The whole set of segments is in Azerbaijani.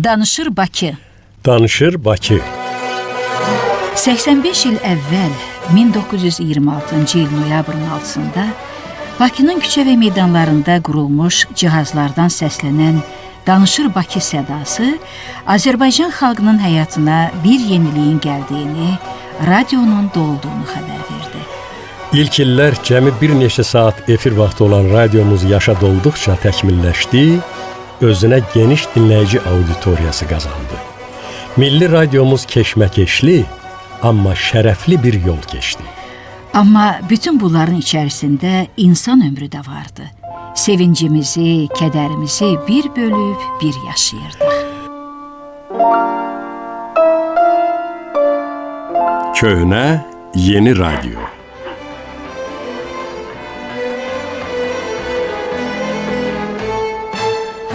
Danışır Bakı. Danışır Bakı. 85 il əvvəl 1926-cı il noyabrın 6-sında Bakının küçə və meydanlarında qurulmuş cihazlardan səslənən Danışır Bakı sədası Azərbaycan xalqının həyatına bir yeniliyin gəldiyini, radionun dolduğunu xəbər verdi. İlk illər cəmi bir neçə saat efir vaxtı olan radiomuz yaşa dolduqca təkmilləşdi, özünə geniş dinləyici auditoriyası qazandı. Milli radiomuz keşməkeşli, amma şərəfli bir yol keçdi. Amma bütün bunların içərisində insan ömrü də vardı. Sevincimizi, kədərimizi bir bölüb bir yaşayırdıq. Köhnə, yeni radio.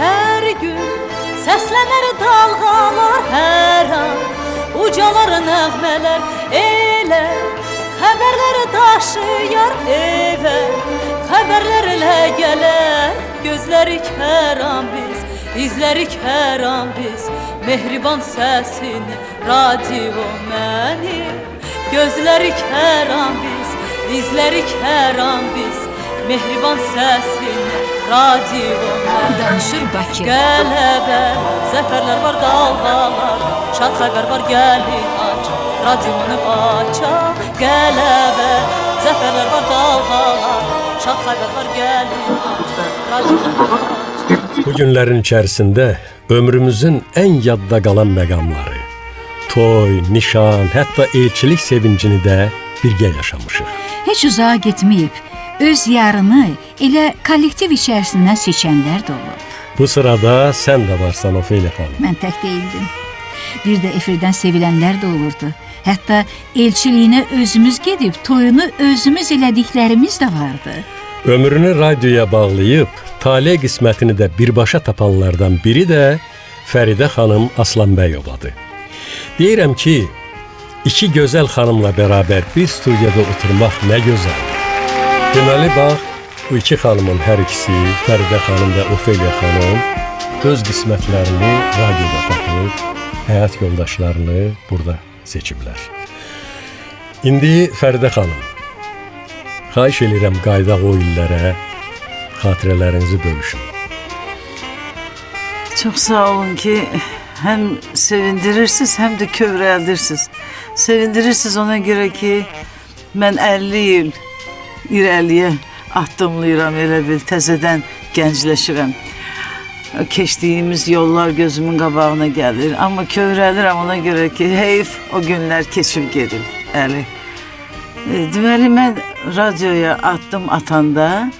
Hər gün səslənər dalğalar hər an, ucalar nəğmələr elə, xəbərləri daşıyar evə, xəbərlərlə gələr, gözlərik hər an biz, izlərik hər an biz, mehriban səsini, radio mənim, gözlərik hər an biz, izlərik hər an biz, mehriban səsini, radio mənim. Danışır Bakı. Qələbə, zəfərlər var, dalğalar, şad xəbər var, gəlin aç, radionu açaq. Qələbə, zəfərlər var, dalğalar, şad xəbər var, gəlin aç, radionu aç. Bu günlərin içərisində ömrümüzün ən yadda qalan məqamları, toy, nişan, hətta elçilik sevincini də birgə yaşamışıq. Heç uzağa getməyib, öz yarını elə kollektiv içərisindən seçənlər də olub. Bu sırada sən də varsan Ofeliya xanım. Mən tək deyildim. Bir də efirdən sevilənlər də olurdu. Hətta elçiliyinə özümüz gedib, toyunu özümüz elədiklərimiz də vardı. Ömrünü radioya bağlayıb, taley qismətini də birbaşa tapanlardan biri də Fəridə xanım Aslanbəyovadır. Deyirəm ki, iki gözəl xanımla bərabər bir studiyada oturmaq nə gözəl. Deməli, bax, bu iki xanımın hər ikisi, Fəridə xanım və Ofeliya xanım, öz qismətlərini radioda tapıb, həyat yoldaşlarını burada seçiblər. İndi Fəridə xanım, xahiş edirəm qaydaq o illərə, xatirələrinizi bölüşün. Çox sağ olun ki, həm sevindirirsiniz, həm də kövrəldirsiniz. Sevindirirsiniz ona görə ki, mən 50 il irəliyə addımlayıram, elə bil təzədən gəncləşirəm. Keçdiyimiz yollar gözümün qabağına gəlir, amma kövrəlirəm ona görə ki, heyf o günlər keçib gedir. Deməli, mən radioya addım atanda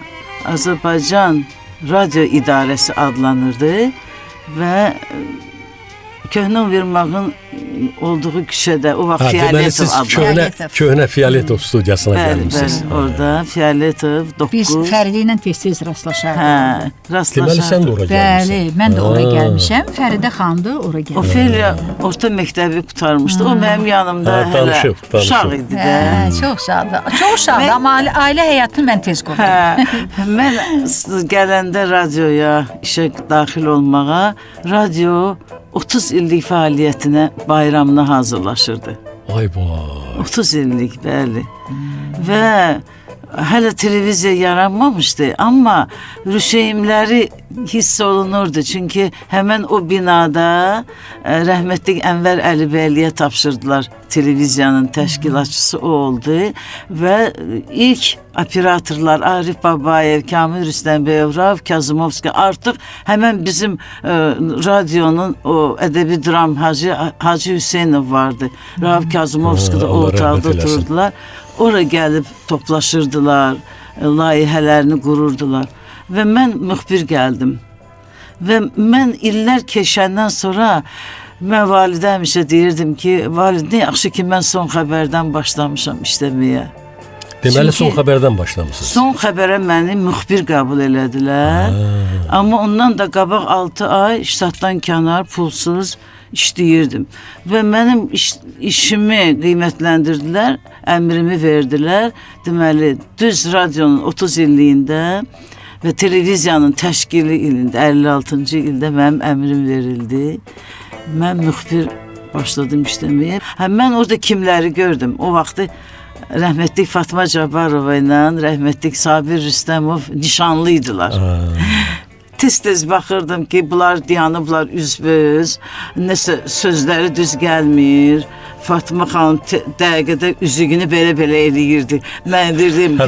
Azərbaycan Radio İdarəsi adlanırdı və Köhnə Virmağın olduğu küçədə, o vaxt Fiyaletov adlanırdı. Köhnə Fiyaletov studiyasına gəlmişsiniz. Bəli, orada Fiyaletov 9. Biz Fəridə ilə tez-tez rastlaşardıq. Hə, rastlaşardıq. Deməli, sən də ora gəlmişsin. Bəli, mən də ora gəlmişəm. Fəridə xanım da ora gəlmişəm. Ofeliya orta məktəbi qurtarmışdı. O mənim yanımda hələ uşaq idi də. Çox uşaqdı. Çox uşaqdı, amma ailə həyatını mən tez qurdum. Mən gələndə radioya işə daxil olmağa, radio 30 illik fəaliyyətinə, bayramına hazırlaşırdı. Ay vay. 30 illik, bəli. Və hələ televiziya yaranmamışdı, amma rüşeymləri hiss olunurdu. Çünki həmən o binada rəhmətli Ənvər Əlibəyliyə tapşırdılar. Televiziyanın təşkilatçısı o oldu və ilk operatorlar Arif Babayev, Kamil Rüstəmbəyov, Rauf Kazımovski artıq həmən bizim radionun o ədəbi dram Hacı Hüseynov vardı. Rauf Kazımovski da o otaqda oturdular. Ora gəlib toplaşırdılar, layihələrini qururdular və mən müxbir gəldim. Və mən illər keçəndən sonra mən validə həmişə deyirdim ki, valid, nə yaxşı ki, mən son xəbərdən başlamışam işləməyə. Deməli, son xəbərdən başlamışsınız. Son xəbərə məni müxbir qəbul elədilər. Amma ondan da qabaq 6 ay ştatdan kənar, pulsuz işləyirdim. Və mənim işimi qiymətləndirdilər, əmrimi verdilər. Deməli, düz radionun 30 illiyində və televiziyanın təşkili ilində, 56-cı ildə mənim əmrim verildi. mən müxbir başladım işləməyə. Mən orada kimləri gördüm. O vaxtı rəhmətlik Fatma Cabbarova ilə rəhmətlik Sabir Rüstəmov nişanlıydılar. Tez-tez baxırdım ki, bunlar dayanıblar üzbəüz, nəsə sözləri düz gəlmir. Fatma xanım dəqiqədə üzüyünü belə-belə eləyirdi. Mən dedim ki,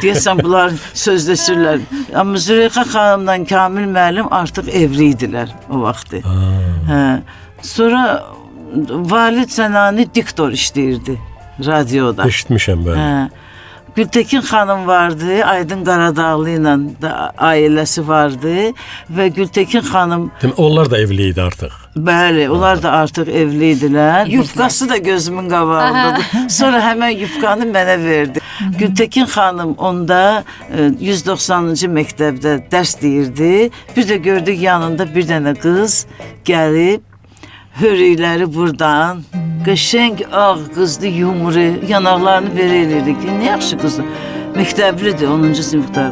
deyəsən bunlar sözləşirlər. Amma Züleyxa xanımla Kamil müəllim artıq evli idilər o vaxtı. Sonra Valid Sənani diktor işləyirdi radioda. Eşitmişəm mən. Gültekin xanım vardı, Aydın Qaradağlı ilə ailəsi vardı və Gültekin xanım... Onlar da evli idi artıq. Bəli, onlar da artıq evli idilər. Yufqası da gözümün qabağındadır. Sonra həmən yufqanı mənə verdi. Gültekin xanım onda 190-cı məktəbdə dərs deyirdi. Bir də gördük yanında bir dənə qız gəlib, hörükləri buradan, qəşəng ağ qızdı, yumru, yanaqlarını belə eləyirdi ki, nə yaxşı qızdı. Məktəblidir, 10-cu sinifdə.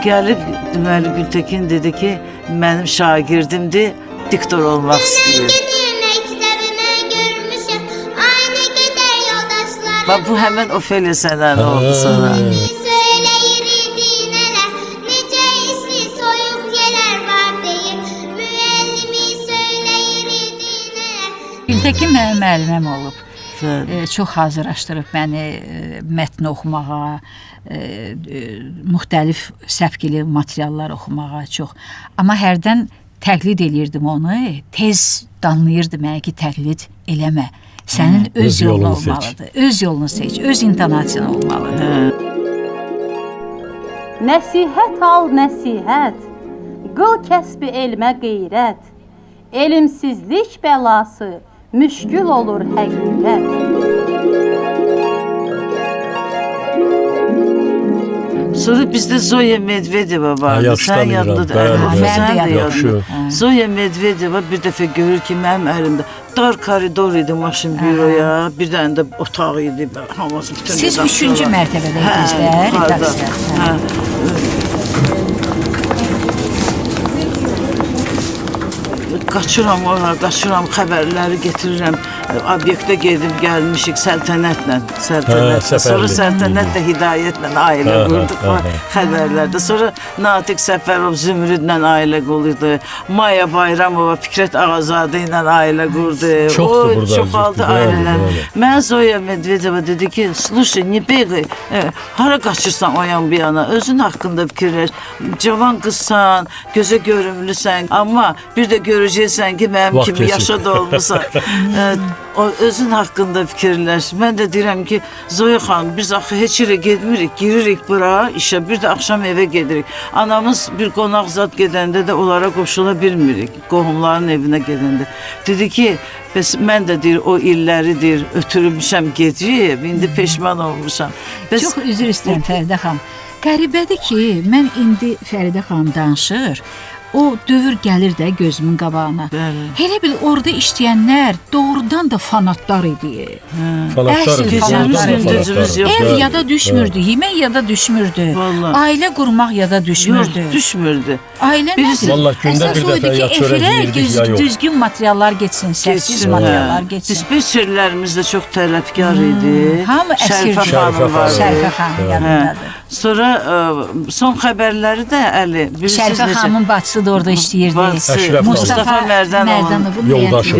Gəlib, deməli Gültekin dedi ki, mənim şagirdimdir, diktor olmaq istəyir. Bu həmən Ofeliya Sənani oldu sonra. Gültekin mənim müəlliməm olub. Çox hazırlaşdırıb məni mətn oxumağa, müxtəlif səpkili materiallar oxumağa çox. Amma hərdən təqlid eləyirdim onu, tez danlayırdı mənə ki, təqlid eləmə. Sənin öz yolun olmalıdır. Öz yolunu seç, öz intonasiyan olmalıdır. Nəsihət al, nəsihət, qıl kəsbi elmə qeyrət, elmsizlik bəlası, müşkül olur həqiqət. Sonra bizdə Zoya Medvedeva vardı. Sən yadlıdır. Sən də yadlıdır. Zoya Medvedeva bir dəfə görür ki, mənim əlimdə dar koridor idi maşın büroya, bir dənə də otaq idi. Siz 3-cü mərtəbədə idiniz də? Qaçıram ora, qaçıram, xəbərləri getirirəm. Obyektə gedib gəlmişik səltənətlə. Sonra səltənətlə, hidayətlə ailə qurduq xəbərlərdə. Sonra Natiq Səfərov Zümrüdlə ailə qurdu. Maya Bayramova Fikrət Ağazadə ilə ailə qurdu. Çoxdur burada. Çoxaldı ailələr. Mən Zoya Medvedeva dedi ki, слушай, не бегай. Hara qaçırsan o yan bir yana? Özün haqqında fikirləş. Cavan qızsan, gözə görümlüsən, amma bir də görəcəksən ki, mənim kimi yaşa olmusan. O özün haqqında fikirləş. Mən də deyirəm ki, Zoya xanım, biz axı heç yerə getmirik, giririk bura işə, bir də axşam evə gedirik. Anamız bir qonaq zad gedəndə də onlara qoşula bilmirik, qohumların evinə gedəndə. Dedi ki, bəs mən də deyir, o illəri deyir, ötürmüşəm gecəyib, indi peşman olmuşam. Çox üzr istəyirəm Fəridə xanım. Qəribədir ki, mən indi Fəridə xanım danışır, o dövr gəlir də gözümün qabağına. Elə bil orada işləyənlər doğrudan da fanatlar idi. Ev yada düşmürdü, yemək yada düşmürdü, ailə qurmaq yada düşmürdü. Yox, düşmürdü. Ailə nədir? Vallahi gündə bir dəfə ya çörək yeyirdik ya yox. Düzgün materiallar getsin, səssiz materiallar getsin. Dispetçerlərimiz də çox tələbkar idi. Hamı Şərifə xanım var. Şərifə xanım yadındadır. Sonra son xəbərləri də Əli. Şərifə xanımın bacısı da orada işləyirdi. Mustafa Mərdanovun yoldaşı.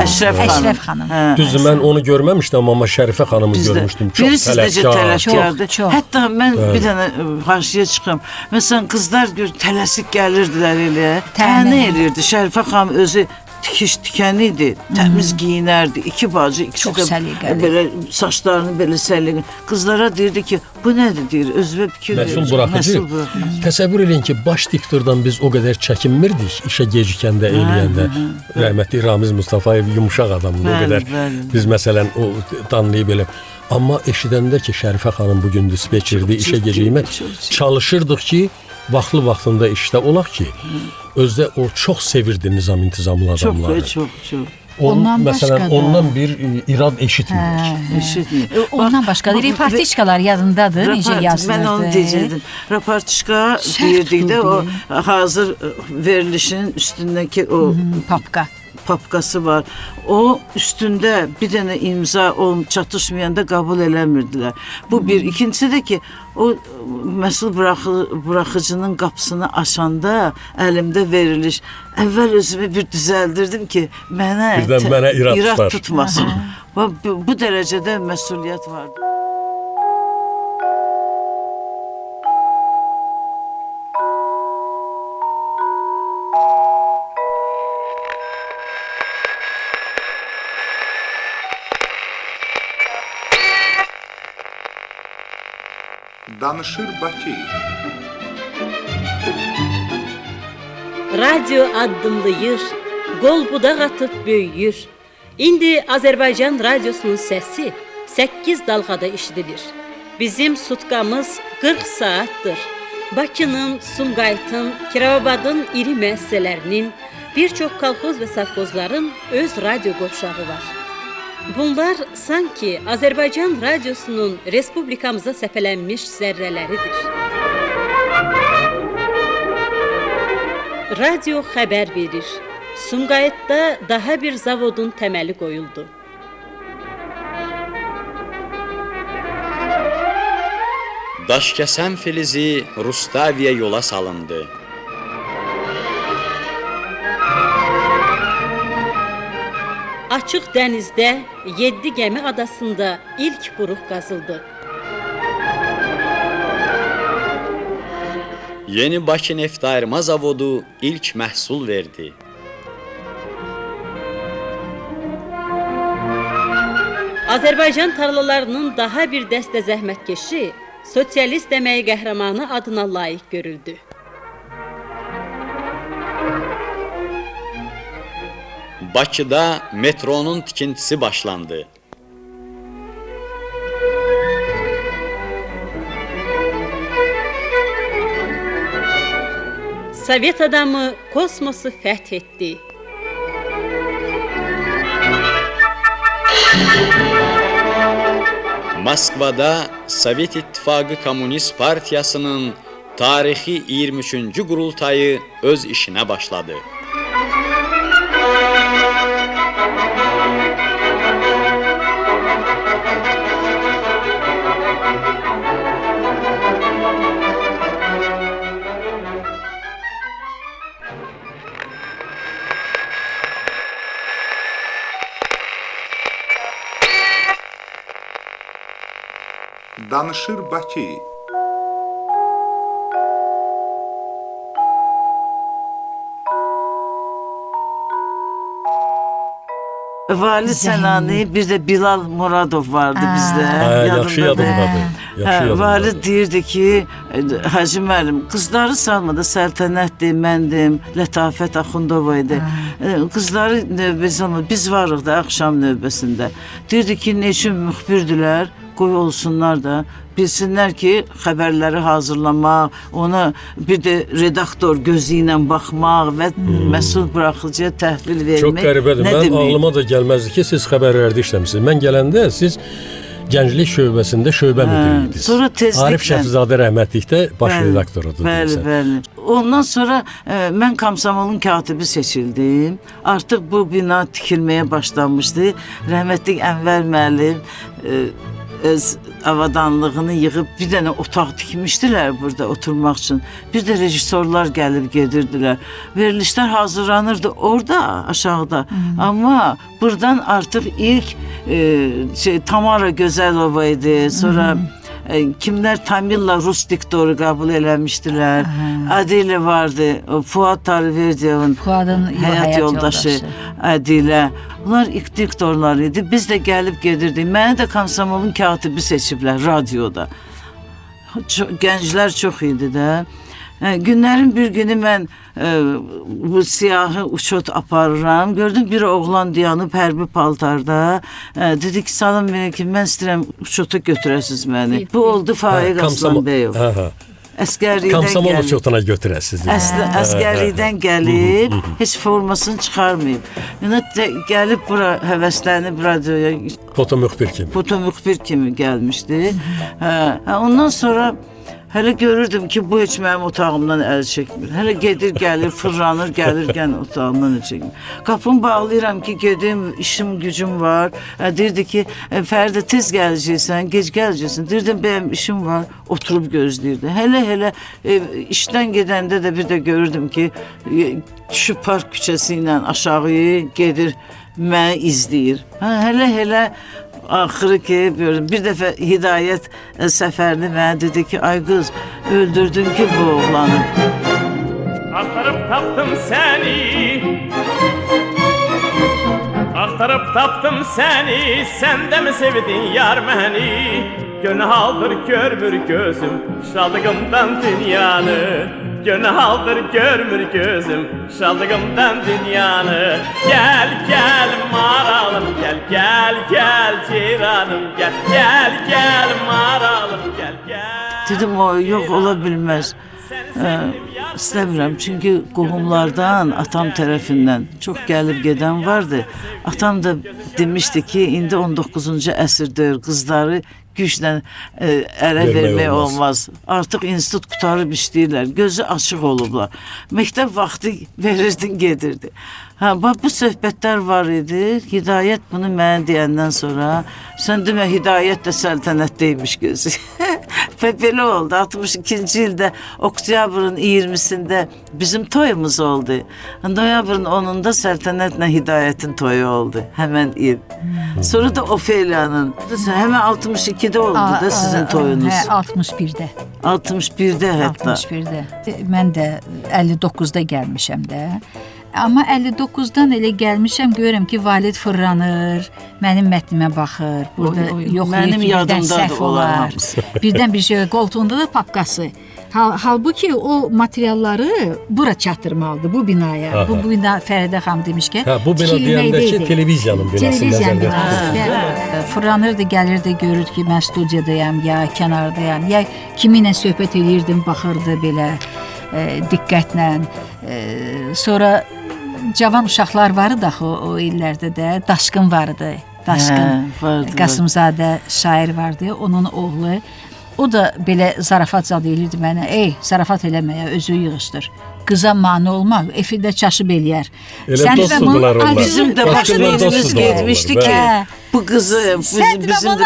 Əşrəf xanım. Düzdür, mən onu görməmişdim, amma Şərifə xanımı görmüşdüm. Birisi necə tələbkardır. Hətta mən bir dənə haşiyə çıxım. Məsələn, qızlar tələsik gəlirdilər elə. Təni elirdi. Şərifə xanım özü tikiş tikəni idi, təmiz giyinərdi. İki bacı, ikisi də belə saçlarını belə səliqə. Qızlara deyirdi ki, bu nədir deyir, özünə fikir verir. Məsul buraxıcı. Təsəvvür edin ki, baş diktordan biz o qədər çəkinmirdik işə gecikəndə, eləyəndə. Rəhmətli Ramiz Mustafayev yumuşaq adamdır, o qədər. Biz məsələn o danlayıb elə. Amma eşidəndə ki, Şərifə xanım bugün dispetçerdi, işə gecikmək, çalışırdıq ki, vaxtlı-vaxtında işdə olaq ki, özdə o çox sevirdi nizam-intizamlı adamları. Çox. Ondan bir irad eşitmirik. Ondan başqa repartişkalar yadındadır, necə yazılırdı. Mən onu deyəcəkdim. Repartişka deyirdik də o hazır verilişin üstündəki o papkası var. O üstündə bir dənə imza çatışmayanda qəbul eləmirdilər. Bu bir. İkincisi də ki, o məsul buraxıcının qapısını açanda əlimdə veriliş. Əvvəl özümü bir düzəldirdim ki, mənə irad tutmasın. Bu dərəcədə məsuliyyət vardı. Danışır Bakı. Radyo addımlayır, qol budaq atıb böyüyür. İndi Azərbaycan radiosunun səsi 8 dalğada eşidilir. Bizim sutkamız 40 saatdır. Bakının, Sumqayıtın, Kirovabadın iri müəssisələrinin, bir çox kolxoz və savxozların öz radyo qovşağı var. Bunlar sanki Azərbaycan radiosunun respublikamıza səpələnmiş zərrələridir. Radyo xəbər verir. Sumqayıtda daha bir zavodun təməli qoyuldu. Daşkəsən filizi Rustaviya yola salındı. Açıq dənizdə 7 gəmi adasında ilk buruq qazıldı. Yeni Bakı neft ayırma zavodu ilk məhsul verdi. Azərbaycan tarlalarının daha bir dəstə zəhmətkeşi sosialist əməyi qəhrəmanı adına layiq görüldü. Bakıda metronun tikintisi başlandı. Sovet adamı kosmosu fəth etdi. Moskvada Sovet İttifaqı Komünist Partiyasının tarixi 23-cü qurultayı öz işinə başladı. Danışır Bakı. Vali Sənani, bir də Bilal Muradov vardı bizdə. Yaxşı yadımdadır. Vali deyirdi ki, Hacı müəllim, qızları salmadı, Səltənətdir, məndim, Lətafət Axundova idi. Qızları növbəsi almadı, biz varıq da axşam növbəsində. Deyirdi ki, ne üçün müxbirdilər, qoy olsunlar da, bilsinlər ki, xəbərləri hazırlamaq, ona bir də redaktor gözü ilə baxmaq və məsul buraxıcıya təhvil vermək. Çox qəribədir. Mən ağlıma da gəlməzdi ki, siz xəbərlərdə işləmişsiniz. Mən gələndə siz Gənclik şöbəsində şöbə müdiri idiniz. Sonra tezliklə Arif Şəfzadə rəhmətlikdə baş redaktorudur. Bəli. Ondan sonra mən Komsomolun katibi seçildim. Artıq bu bina tikilməyə başlanmışdı. Rəhmətlik Ənvər müəllim öz avadanlığını yığıb bir dənə otaq tikmişdilər burada oturmaq üçün. Bir də rejissorlar gəlib gedirdilər. Verilişlər hazırlanırdı orada, aşağıda. Amma buradan artıq ilk Tamara Gözəlova idi. Sonra kimlər Tamilla Rus diktoru qəbul eləmişdilər. Adilə vardı. Fuad Tariverdiyevin həyat yoldaşı Adilə. Bunlar ilk diktorlar idi. Biz də gəlib gedirdik. Məni də Komsomolun katibi seçiblər radioda. Gənclər çox idi də. Günlərin bir günü mən bu siyahı uçot aparıram. Gördüm bir oğlan dayanıb hərbi paltarda. Dedi ki, salam mənə ki, mən istəyirəm uçota götürəsiz məni. Bu oldu Faiq Aslanbəyov. Komsomol uçotuna götürəsiz. Əskərlikdən gəlib, heç formasını çıxarmayıb. Yəni gəlib bura həvəslənib radioya. Fotomüxbir kimi. Fotomüxbir kimi gəlmişdi. Ondan sonra Hələ görürdüm ki, bu heç mənim otağımdan əl çəkmir. Hələ gedir, gəlir, fırlanır, gəlir, gəlir otağımdan əl çəkmir. Qapımı bağlayıram ki, gedim, işim, gücüm var. Deyirdi ki, Fəridə tez gələcəksən, gec gələcəksən. Deyirdim, bəyəm işim var, oturub gözləyirdi. Hələ işdən gedəndə də bir də görürdüm ki, düşüb park küçəsi ilə aşağı gedir, məni izləyir. Hələ axırı ki, bir dəfə Hidayət Səfərli mənə dedi ki, ay qız, öldürdün ki bu oğlanı. Axtarıb tapdım səni, axtarıb tapdım səni, sən də mi sevdin yar məni? Günahdır görmür gözüm, şadlığımdan dünyanı. Günahdır görmür gözüm, şadlığımdan dünyanı. Gel gel maralım, gel gel gel ceyranım, gel gel gel maralım, gel gel. Dedim o yox ola bilməz. İstəmirəm çünki qohumlardan, atam tərəfindən çox gəlib gedən vardı. Atam da demişdi ki, indi 19-cu əsrdir, qızları güclə ərə vermək olmaz. Artıq institut qutarıb işləyirlər, gözü açıq olublar. Məktəb vaxtı verirdin, gedirdi. Bu söhbətlər var idi. Hidayət bunu mənə deyəndən sonra, sən demə Hidayət də səltənətdəymiş gözü. Və belə oldu. 62-ci ildə oktyabrın 20-sində bizim toyumuz oldu. Noyabrın 10-unda Səltənətlə Hidayətin toyu oldu. Həmən il. Sonra da Ofeliyanın. Həmən 62-də oldu da sizin toyunuz. Hə, 61-də. 61-də hətta. 61-də. Mən də 59-da gəlmişəm də. Amma 59-dan elə gəlmişəm, görürəm ki, valid fırlanır, mənim mətnimə baxır. Burada yoxlayır ki, birdən səhv olar. Birdən bir şey, qoltuğunda da papkası. Halbuki o materialları bura çatdırmalıdır, bu binaya. Bu bina Fəridə xanım demiş ki, bu bina deyəndəki televiziyanın binası nəzərdə tutulur. Fırlanırdı, gəlirdi, görürdü ki, mən studiyadayam, ya kənardayam, ya kiminlə söhbət eləyirdim, baxırdı belə diqqətlə. Sonra cavan uşaqlar var idi axı o illərdə də, Daşqın var idi. Daşqın, Qasımzadə şair vardı, onun oğlu. O da belə zarafat zad elirdi mənə. Ey, zarafat eləməyə, özü yığışdır. Qıza mane olmaq, efirdə çaşıb eləyər. Elə dostdular onlar. Bizim də başımız getmişdi ki, bu qızı, biz də bunu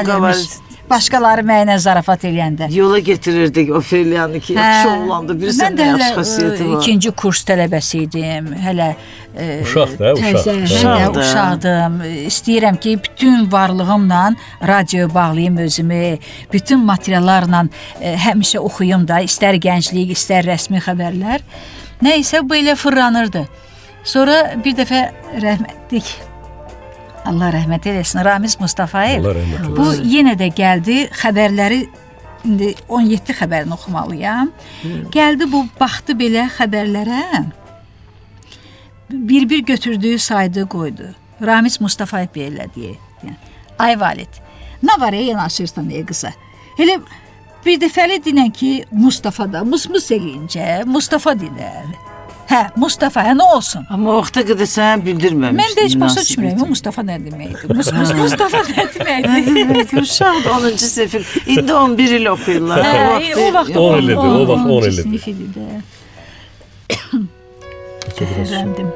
qavarız. Başqaları mənə zarafat eləyəndə. Yola getirirdik Ofeliyanı ki, yaxşı oğlandı, bilirsən nə yaxşı xasiyyəti var. İkinci kurs tələbəsi idim, hələ uşaqdım. İstəyirəm ki, bütün varlığımla radioya bağlayım özümü, bütün materiallarla həmişə oxuyum da, istər gənclik, istər rəsmi xəbərlər. Nəysə, bu elə fırlanırdı. Sonra bir dəfə rəhmətlik, Allah rəhmət eləsin, Ramiz Mustafayev, bu yenə də gəldi, xəbərləri, indi 17 xəbərini oxumalıyam, gəldi bu, baxdı belə xəbərlərə, bir götürdüyü saydı qoydu, Ramiz Mustafayev belə deyir, ay valid, nə var yanaşırsan qıza, elə bir dəfəli dinən ki, Mustafa da, mus eləyincə, Mustafa dinər. Hə, Mustafa, nə olsun? Amma o vaxta qədər sənə bildirməmişdim. Mən də heç başa düşmürəm, Mustafa nə deməkdir? Mustafa nə deməkdir? Uşaq 10-cu sinif, indi 11 il oxuyurlar. O vaxt 10 ildir, o vaxt 10 ildir. Sinif idi də. Zəhərləndim.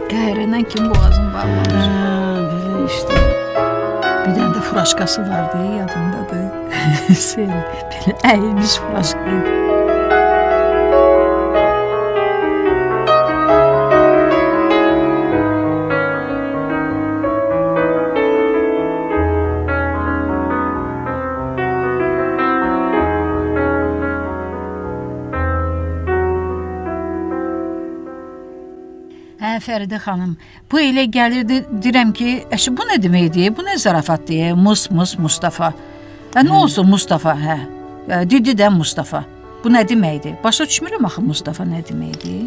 Qəhərlənən kim boğazım bağlanır? Belə işte. Bir dənə də furaşkası vardı, yadımdadır. Belə əyilmiş furaşkaydı. Fəridə xanım, bu elə gəlirdi, deyirəm ki, bu nə deməkdir, bu nə zarafatdır, Mustafa. Nə olsun Mustafa, hə, dedi də Mustafa, bu nə deməkdir, başa düşmürəm axı Mustafa nə deməkdir.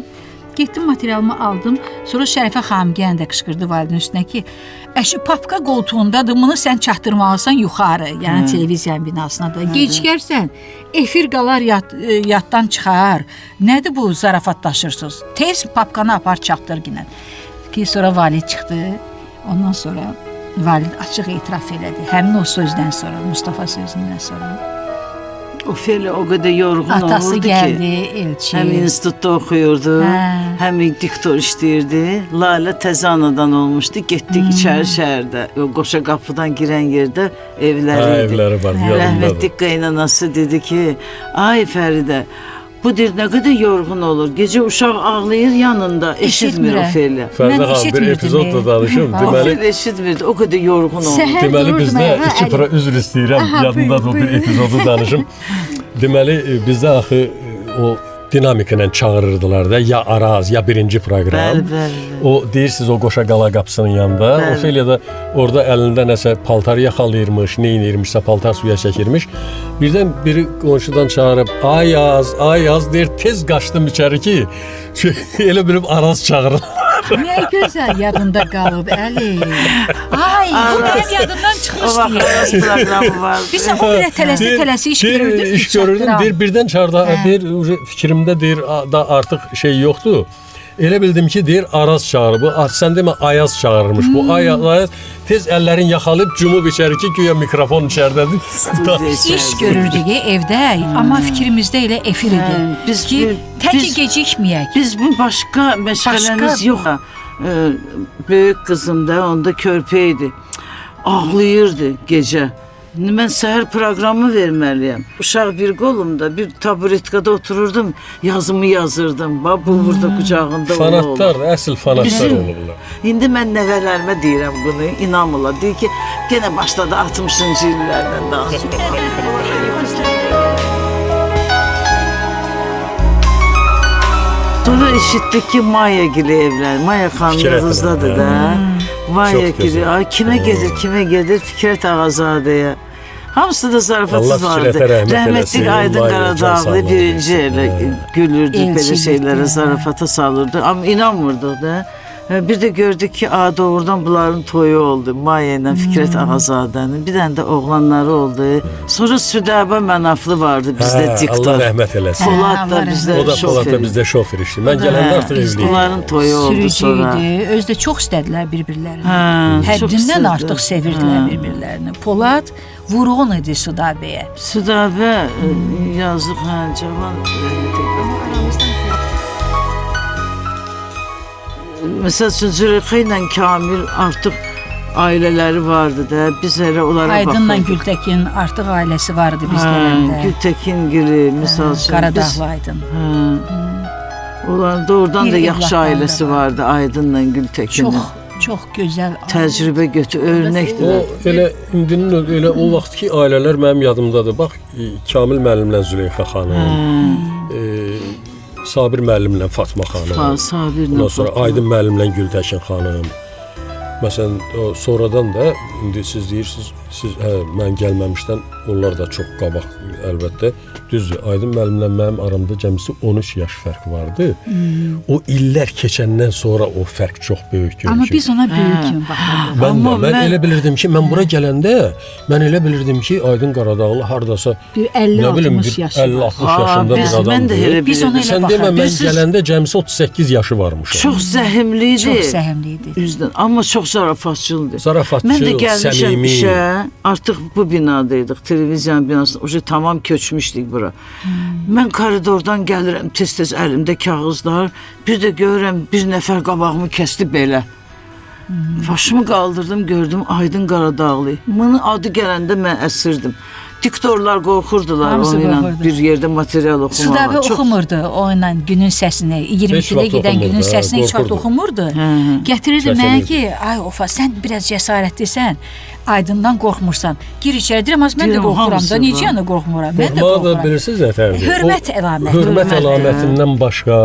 Getdim, materialımı aldım, sonra Şərifə xanım gələn də qışqırdı validin üstünə ki, papka qoltuğundadır, bunu sən çatdırmalısan yuxarı, yəni televiziyanın binasına da. Gecikərsən, efir qalar yaddan çıxar. Nədir bu zarafatlaşırsınız? Tez papkanı apar çatdır ginən. Ki sonra valid çıxdı, ondan sonra valid açıq etiraf elədi. Həmin o sözdən sonra, Mustafa sözündən sonra. Ofeliya o qədər yorğun Atası olurdu gəldi, ki, elçi. həm institutda oxuyurdu, Hə. həm diktor işləyirdi. Lalə təzə anadan olmuşdu. Getdik içəri şəhərdə, o qoşa qapıdan girən yerdə evləri Ha, idi. evləri var, yadımdadır. Rəhmətli qaynanası dedi ki, ay Fəridə, bu dir nə qədər yorğun olur. Gecə uşaq ağlayır yanında, eşitmir Eşitmirəm. Ofeliya. Fərdə Mən xanım bir eşitmirdim, epizod da ey. danışım. Ha. Deməli, Ofeliya eşitmirdi, o qədər yorğun oldu. Səhər Deməli dururdum bizdə ayağa, iki pro üzr istəyirəm. Aha, Yadımdadır o buyur, bir buyur. epizodu danışım. Deməli bizdə axı o dinamika ilə çağırırdılar da ya Araz ya birinci proqram. Bəli, bəli. O deyirsiniz o qoşa qala qapısının yanında. Bəli. Ofeliya da orada əlində nəsə paltar yaxalayırmış, nə edirmişsə paltar suya çəkirmiş. Birdən biri qonşudan çağırıb ay yaz deyir tez qaçdım içəri ki elə bilib Araz çağırır. Nə gözəl yadında qalıb Əli. Ay, bu mənim yadımdan O çıxmışdı. vaxt Araz proqramı vardı. Biz o qədər tələsi iş görürdük. İş görürdüm. Deyir birdən çağırdı. Deyir fikrimdə deyir da artıq şey yoxdur. Elə bildim ki, deyir Araz çağırır. Bu sən demə Ayaz çağırırmış. Bu Ayaz tez əllərin yaxalayıb cumub içəri ki, güya mikrofon içərdədir. İş görürdük evdə, amma fikrimizdə elə efir idi. Biz Ki, təki biz- gecikməyək. Biz bu başqa məşğələmiz Başqa- yox. Böyük qızım da onda körpə idi. Ağlayırdı gecə. Mən səhər proqramı verməliyəm. Uşaq bir qolumda, bir taburetkada otururdum, yazımı yazırdım. Bax bu burada qucağında Fanatlar, əsl fanatlar Bizim- olurlar. İndi mən nəvələrimə deyirəm bunu, inanmırlar. Deyir ki, yenə başladı 60-cı illərdən danışmağa. Sonra eşitdik ki, Maya gili evlən. Maya xanım Fikrət Yıldızdadır Hanım, da. Maya Çox gili. gözəl. Ay kimə gedir? Fikrət Ağazadəyə. Hamısı da Allah zarafatsız vardı. Fikrətə rəhmət eləsin. Rəhmətli Aydın Maya can Qaradağlı sağlığı birinci versin. elə gülürdü belə Elçilikdə. şeylərə, zarafata salırdı. Amma inanmırdıq da. Bir də gördük ki, doğrudan bunların toyu oldu. Maya ilə Fikrət Ağazadənin. Bir dənə də oğlanları oldu. Sonra Südəbə Mənaflı vardı bizdə Allah diktor. rəhmət eləsin. Polat da Allah bizdə O da Polat da şofer. bizdə şofer işdi. Mən gələndə artıq evli idim. Bunların toyu oldu Sürücü sonra. idi. Özdə çox istədilər bir-birlərini. Hə, çox Həddindən sevdi. artıq sevirdilər bir-birlərini. Polad vurğun idi Sudabəyə. Südəbə yazıq, cavan. Məsəl üçün Züleyxa ilə Kamil artıq ailələri vardı da. Biz elə onlara Aydınla baxırdıq. Gültəkin artıq ailəsi vardı biz gələndə. Gültəkin Gili, misal üçün. Qaradağlı Aydın. Onların doğrudan Bir da yaxşı evlatları ailəsi da var. vardı Aydınla Gültəkinin. Çox gözəl. Təcrübə götür, O örnəkdir. elə indinin elə o vaxtki ailələr mənim yadımdadır. Bax Kamil müəllimlə Züleyxa xanım, Sabir müəllimlə Fatma xanım. Sabirlə Ondan sonra Fatma. Aydın müəllimlə Gültəkin xanım. Məsələn, o sonradan da indi siz deyirsiniz, mən gəlməmişdən onlar da çox qabaq əlbəttə. Düzdür, Aydın müəllimlə mənim aramda cəmisi 13 yaş fərq vardı. O illər keçəndən sonra o fərq çox böyük görünür. Amma biz ona böyük kimi baxırdıq. Mən elə bilirdim ki, mən bura gələndə mən elə bilirdim ki, Aydın Qaradağlı hardasa Bir nə bilim 50-60 bir yaşı var. 50-60 yaşında bir Mən də adamdır. elə Biz ona bilirdim. elə Sən demə mən Bilirsiniz- gələndə cəmisi 38 yaşı varmış. Çox zəhmli idi. Çox səhmli idi. Üzdən, amma çox zarafatçıldı. Zarafatçı, Mən də gəlmişəm səmimi. işə, artıq bu binadaydıq, televiziyanın binasında, oje tamam köçmüşdük bura. Mən koridordan gəlirəm, tez-tez əlimdə kağızlar, bir də görürəm bir nəfər qabağımı kəsdi belə. Başımı qaldırdım, gördüm Aydın Qaradağlı. Bunun adı gələndə mən əsirdim. Diktorlar qorxurdular Hamısı onunla qorxurdu. bir yerdə material oxumağa. Sudabə oxumurdu o ilə günün səsini. 22-də vaxt gedən oxumurdu, günün hə, səsini heç vaxt qorxurdu. oxumurdu. Gətirirdi Çəkinirdi. mənə ki, ay Ofa, sən biraz cəsarətlisən, Aydından qorxmursan. Gir içəri deyirəm, az mən də Deyirəm, qorxuram hamısı da, var. necə yana qorxmuram? Mən də Qorxmağı da qorxuram. bilirsiniz nətərdir? Hörmət əlaməti. Hörmət Hörmət, əlamətindən başqa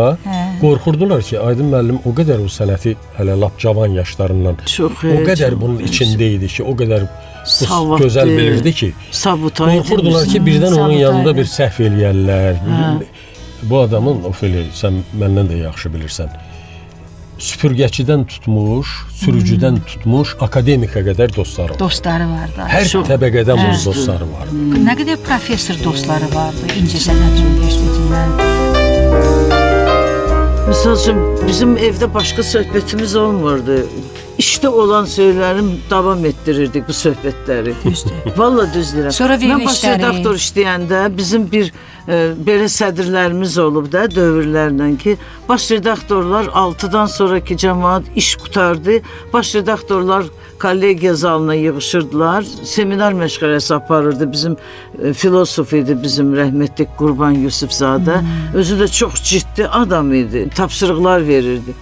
qorxurdular ki, Aydın müəllim o qədər o sənəti hələ lap cavan yaşlarından Çox o qədər çox bunun içində idi ki, o qədər Savadlı, gözəl bilirdi ki, Sabutay qorxurdular ki, birdən onun yanında bir səhv eləyərlər. Bu adamın Ofeli, sən məndən də yaxşı bilirsən. Süpürgəçidən tutmuş, sürücüdən tutmuş, akademika qədər dostları var. Dostları vardı. Hər təbəqədən bunun dostları var. Nə qədər professor dostları vardı İncəsənət Universitetindən. Məsəl üçün bizim evdə başqa söhbətimiz olmurdu. İş işdə olan şeylərim davam etdirirdik bu söhbətləri. Düzdür. Vallahi düz deyirəm. Sonra Mən baş verilişləri- redaktor işləyəndə bizim bir belə sədrlərimiz olub da dövrlərlə ki, baş redaktorlar 6-dan sonraki cəmaət iş qutardı. Baş redaktorlar kollegiya zalına yığışırdılar. Seminar məşğələsi aparırdı. Bizim filosof idi bizim rəhmətli Qurban Yusufzadə. Özü də çox ciddi adam idi. Tapşırıqlar verirdi.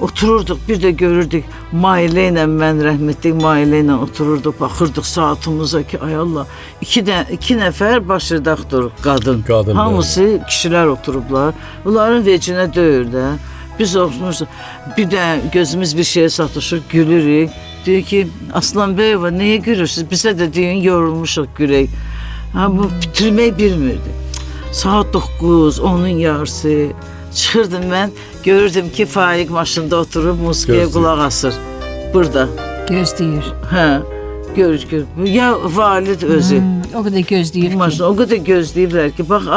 Otururduq, bir də görürdük Mailə ilə, mən rəhmətli Mailə ilə otururduq, baxırdıq saatımıza ki, ay Allah, iki nəfər baş redaktor qadın. Qadın, Hamısı kişilər oturublar. Onların vecinə döyür də. Biz oxumuşuq. Bir də gözümüz bir şeyə satışır, gülürük. Deyir ki, Aslanbəyova, niyə gülürsünüz? Bizə də deyin, yorulmuşuq gülək. Ha, bu bitirmək bilmirdi. Saat 9, onun yarısı. Çıxırdım mən, görürdüm ki, Faiq maşında oturub musiqiyə Gözləyir. qulaq asır. Burada. Gözləyir. Hə, görür. Ya valid özü. O qədər gözləyir ki. Maşın, o qədər gözləyiblər ki, bax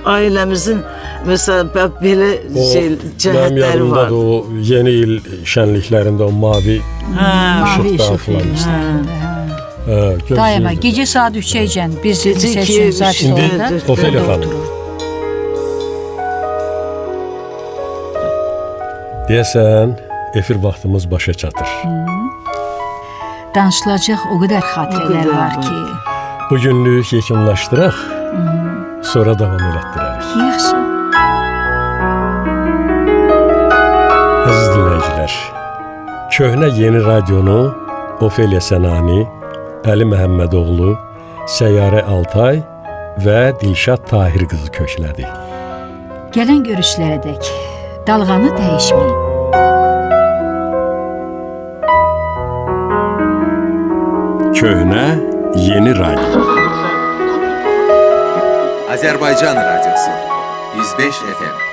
ailəmizin məsələn belə şey Mənim cəhətləri yadımdadır var. o yeni il şənliklərində o mavi Mavi işıq işıq falan işte. verir. Daima gecə saat 3-əcən biz Gecə seçim iki, saat şimdi orada Ofelia xanım. oturur. Deyəsən, efir vaxtımız başa çatır. Danışılacaq o qədər xatirələr O qədər var var. ki. Bu günlük yekunlaşdıraq, sonra davam elətdirərik. Yaxşı. Əziz dinləyicilər, köhnə yeni radionu Ofelia Sənani, Əli Məhəmmədoğlu, Səyyarə Altay və Dilşad Tahir qızı köklədi. Gələn görüşlərədək dalğanı dəyişməyin. Köhnə yeni radio. Azərbaycan Radiosu 105 FM